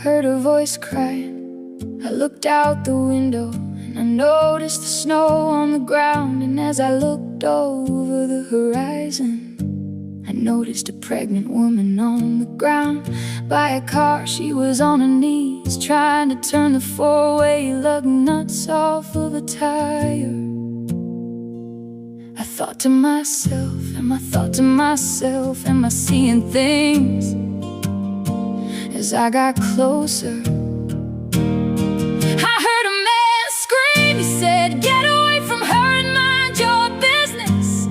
heard her voice crying. I looked out the window and I noticed the snow on the ground. And as I looked over the horizon, I noticed a pregnant woman on the ground by a car. She was on her knees trying to turn the four-way lug nuts off of a tire. I thought to myself, am I seeing things? As I got closer, I heard a man scream. He said, "Get away from her and mind your business,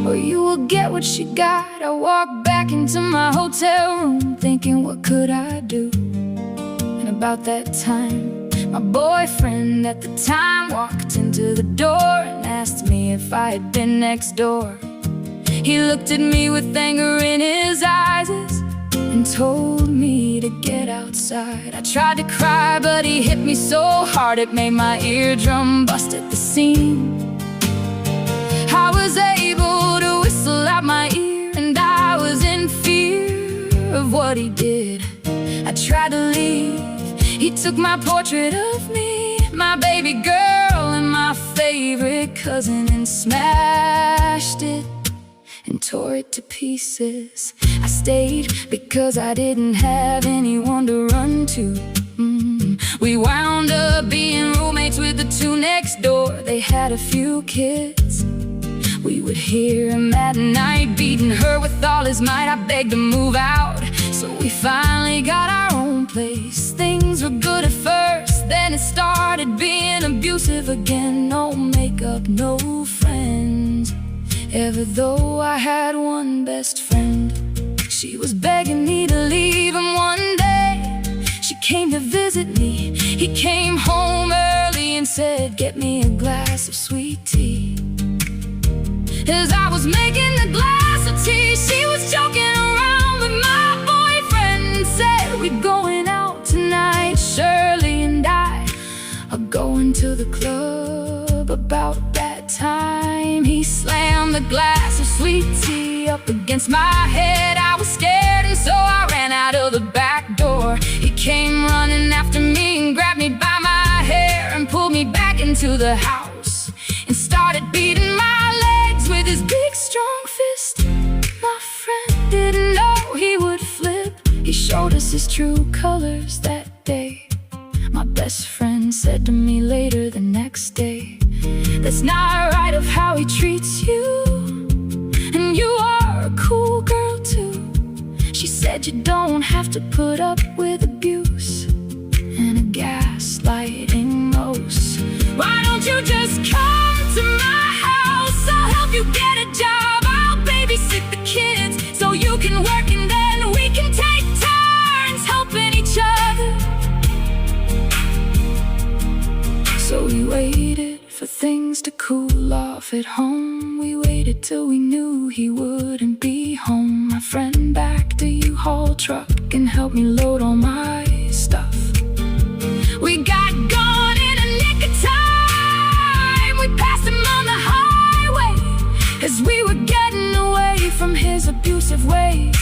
or you will get what she got." I walked back into my hotel room thinking, what could I do? And about that time, my boyfriend at the time walked into the door and asked me if I had been next door. He looked at me with anger in his eyes and told me to get outside. I tried to cry, but he hit me so hard it made my eardrum bust at the seam. I was able to whistle out my ear, and I was in fear of what he did. I tried to leave. He took my portrait of me, my baby girl, and my favorite cousin, and smashed it and tore it to pieces. I stayed because I didn't have anyone to run to. We wound up being roommates with the two next door. They had a few kids. We would hear him at night beating her with all his might. I begged to move out, so we finally got our own place. Things were good at first, then it started being abusive again. No makeup, no friends, ever though I had one best friend. She was begging me to leave, and one day she came to visit me. He came home early and said, "Get me a glass of sweet tea." As I was making the glass of tea, she was joking around with my boyfriend and said, "We're going out tonight, Shirley and I are going to the club." About that time, he slammed the glass of sweet tea up against my head. I was scared, and so I ran out of the back door. He came running after me and grabbed me by my hair and pulled me back into the house and started beating my legs with his big strong fist. My friend didn't know he would flip. He showed us his true colors that day. My best friend said to me later the next day, "That's not right of how he treats you, and you are a cool girl too." She said, "You don't have to put up with abuse and a gaslighting most. Why don't you just come to my house? I'll help you get a job. I'll babysit the kids so you can work, and then we can take turns helping each other." So we waited for things to cool off at home. We waited till we knew he wouldn't be home. My friend backed a U-Haul truck and helped me load all my stuff. We got gone in a nick of time. We passed him on the highway as we were getting away from his abusive ways.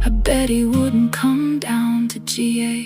I bet he wouldn't come down to GA.